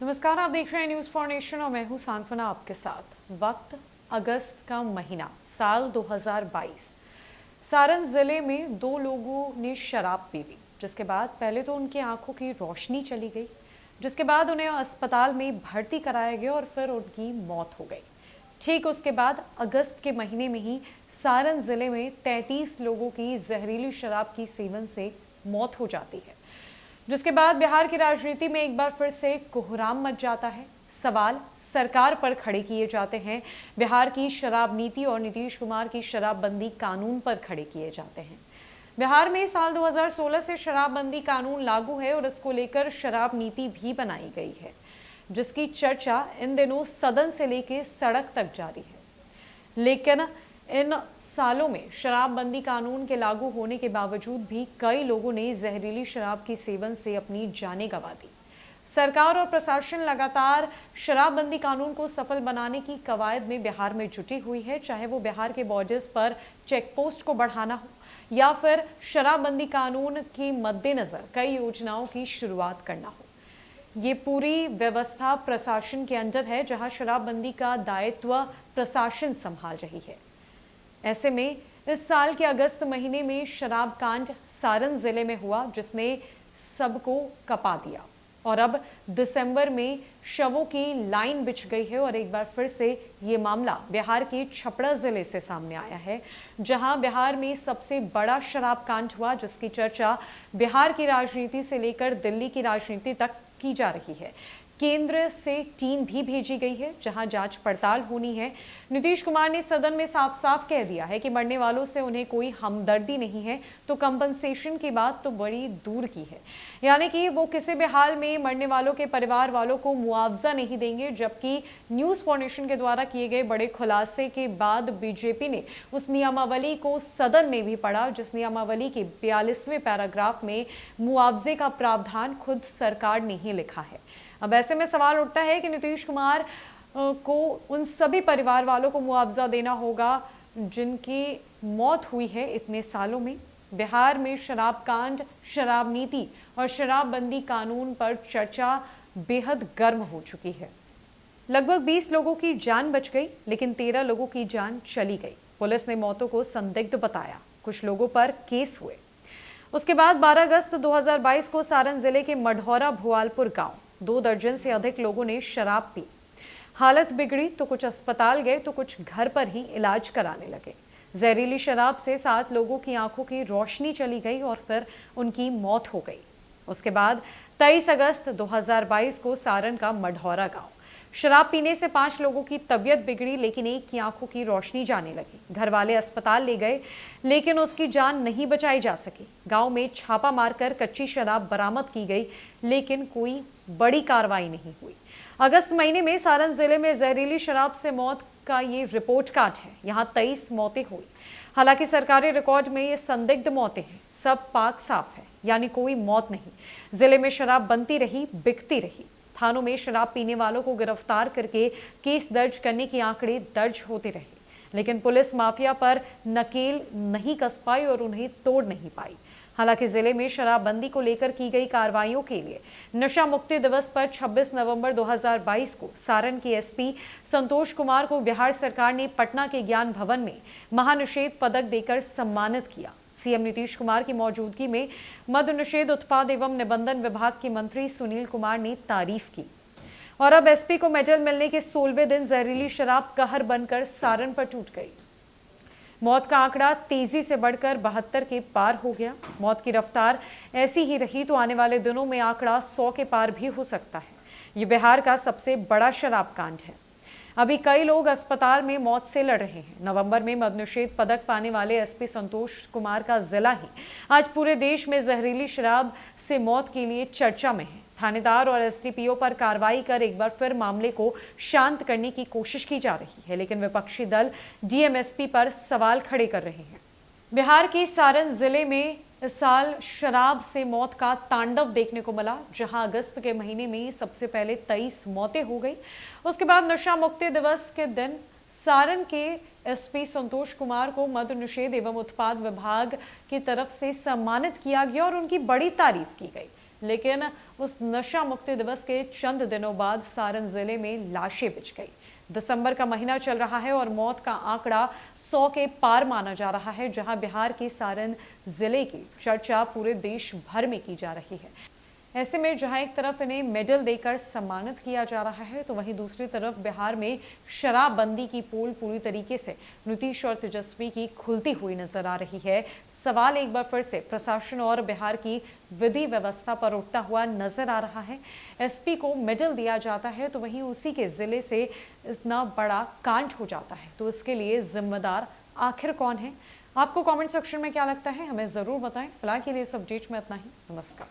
नमस्कार, आप देख रहे हैं न्यूज़ फॉर नेशन और मैं हूं सांत्वना आपके साथ। वक्त अगस्त का महीना, साल 2022। सारण जिले में दो लोगों ने शराब पी ली, जिसके बाद पहले तो उनकी आंखों की रोशनी चली गई, जिसके बाद उन्हें अस्पताल में भर्ती कराया गया और फिर उनकी मौत हो गई। ठीक उसके बाद अगस्त के महीने में ही सारण जिले में 33 लोगों की जहरीली शराब की सेवन से मौत हो जाती है, जिसके बाद बिहार की राजनीति में एक बार फिर से कोहराम मच जाता है। सवाल सरकार पर खड़े किए जाते हैं, बिहार की शराब नीति और नीतीश कुमार की शराबबंदी कानून पर खड़े किए जाते हैं। बिहार में साल 2016 से शराबबंदी कानून लागू है और इसको लेकर शराब नीति भी बनाई गई है, जिसकी चर्चा इन दिनों सदन से लेकर सड़क तक जारी है। लेकिन इन सालों में शराबबंदी कानून के लागू होने के बावजूद भी कई लोगों ने जहरीली शराब के सेवन से अपनी जानें गंवा दी। सरकार और प्रशासन लगातार शराबबंदी कानून को सफल बनाने की कवायद में बिहार में जुटी हुई है, चाहे वो बिहार के बॉर्डर्स पर चेक पोस्ट को बढ़ाना हो या फिर शराबबंदी कानून के मद्देनजर कई योजनाओं की शुरुआत करना हो। ये पूरी व्यवस्था प्रशासन के अंडर है, जहां शराबबंदी का दायित्व प्रशासन संभाल रही है। ऐसे में इस साल के अगस्त महीने में शराब कांड सारण जिले में हुआ, जिसने सबको कपा दिया और अब दिसंबर में शवों की लाइन बिछ गई है। और एक बार फिर से ये मामला बिहार के छपरा जिले से सामने आया है, जहां बिहार में सबसे बड़ा शराब कांड हुआ, जिसकी चर्चा बिहार की राजनीति से लेकर दिल्ली की राजनीति तक की जा रही है। केंद्र से टीम भी भेजी गई है, जहां जांच पड़ताल होनी है। नीतीश कुमार ने सदन में साफ साफ कह दिया है कि मरने वालों से उन्हें कोई हमदर्दी नहीं है, तो कंपनसेशन की बात तो बड़ी दूर की है। यानी कि वो किसी भी हाल में मरने वालों के परिवार वालों को मुआवजा नहीं देंगे। जबकि न्यूज़ फॉर नेशन के द्वारा किए गए बड़े खुलासे के बाद बीजेपी ने उस नियमावली को सदन में भी पढ़ा, जिस नियमावली के 42वें पैराग्राफ में मुआवजे का प्रावधान खुद सरकार ने ही लिखा है। अब ऐसे में सवाल उठता है कि नीतीश कुमार को उन सभी परिवार वालों को मुआवजा देना होगा जिनकी मौत हुई है इतने सालों में। बिहार में शराब कांड, शराब नीति और शराबबंदी कानून पर चर्चा बेहद गर्म हो चुकी है। लगभग 20 लोगों की जान बच गई, लेकिन 13 लोगों की जान चली गई। पुलिस ने मौतों को संदिग्ध बताया, कुछ लोगों पर केस हुए। उसके बाद 12 अगस्त 2022 को सारण जिले के मढ़ौरा भुआलपुर गांव 2 दर्जन से अधिक लोगों ने शराब पी। हालत बिगड़ी तो कुछ अस्पताल गए तो कुछ घर पर ही इलाज कराने लगे। जहरीली शराब से 7 लोगों की आंखों की रोशनी चली गई और फिर उनकी मौत हो गई। उसके बाद 23 अगस्त 2022 को सारण का मढ़ौरा गांव, शराब पीने से 5 लोगों की तबीयत बिगड़ी, लेकिन एक की आंखों की रोशनी जाने लगी। घर वाले अस्पताल ले गए, लेकिन उसकी जान नहीं बचाई जा सकी। गांव में छापा मारकर कच्ची शराब बरामद की गई, लेकिन कोई बड़ी कार्रवाई नहीं हुई। अगस्त महीने में सारण जिले में जहरीली शराब से मौत का ये रिपोर्ट कार्ड है। यहाँ 23 मौतें हुई। हालांकि सरकारी रिकॉर्ड में ये संदिग्ध मौतें हैं, सब पाक साफ है, यानी कोई मौत नहीं। जिले में शराब बनती रही, बिकती रही। थानों में शराब पीने वालों को गिरफ्तार करके केस दर्ज करने के आंकड़े दर्ज होते रहे, लेकिन पुलिस माफिया पर नकेल नहीं कस पाई और उन्हें तोड़ नहीं पाई। हालांकि जिले में शराबबंदी को लेकर की गई कार्रवाइयों के लिए नशा मुक्ति दिवस पर 26 नवंबर 2022 को सारण के एसपी संतोष कुमार को बिहार सरकार ने पटना के ज्ञान भवन में महानिषेध पदक देकर सम्मानित किया। सीएम नीतीश कुमार की मौजूदगी में मद्य निषेध, उत्पाद एवं निबंधन विभाग के मंत्री सुनील कुमार ने तारीफ की। और अब एसपी को मेडल मिलने के 16वें दिन जहरीली शराब कहर बनकर सारण पर टूट गई। मौत का आंकड़ा तेजी से बढ़कर 72 के पार हो गया। मौत की रफ्तार ऐसी ही रही तो आने वाले दिनों में आंकड़ा 100 के पार भी हो सकता है। ये बिहार का सबसे बड़ा शराब कांड है। अभी कई लोग अस्पताल में मौत से लड़ रहे हैं। नवंबर में मद्यनिषेध पदक पाने वाले एसपी संतोष कुमार का जिला ही आज पूरे देश में जहरीली शराब से मौत के लिए चर्चा में है। थानेदार और एसडीपीओ पर कार्रवाई कर एक बार फिर मामले को शांत करने की कोशिश की जा रही है, लेकिन विपक्षी दल डीएमएसपी पर सवाल खड़े कर रहे हैं। बिहार की सारण जिले में इस साल शराब से मौत का तांडव देखने को मिला, जहां अगस्त के महीने में सबसे पहले 23 मौतें हो गई। उसके बाद नशा मुक्ति दिवस के दिन सारण के एसपी संतोष कुमार को मद्य निषेध एवं उत्पाद विभाग की तरफ से सम्मानित किया गया और उनकी बड़ी तारीफ की गई। लेकिन उस नशा मुक्ति दिवस के चंद दिनों बाद सारण जिले में लाशें बिछ गई। दिसंबर का महीना चल रहा है और मौत का आंकड़ा 100 के पार माना जा रहा है, जहां बिहार के सारण जिले की चर्चा पूरे देश भर में की जा रही है। ऐसे में जहां एक तरफ इन्हें मेडल देकर सम्मानित किया जा रहा है, तो वहीं दूसरी तरफ बिहार में शराबबंदी की पोल पूरी तरीके से नीतीश और तेजस्वी की खुलती हुई नजर आ रही है। सवाल एक बार फिर से प्रशासन और बिहार की विधि व्यवस्था पर उठता हुआ नजर आ रहा है। एसपी को मेडल दिया जाता है तो वहीं उसी के जिले से इतना बड़ा कांड हो जाता है, तो इसके लिए जिम्मेदार आखिर कौन है? आपको कमेंट सेक्शन में क्या लगता है, हमें जरूर बताएं। फिलहाल के लिए इस अपडेट में इतना ही। नमस्कार।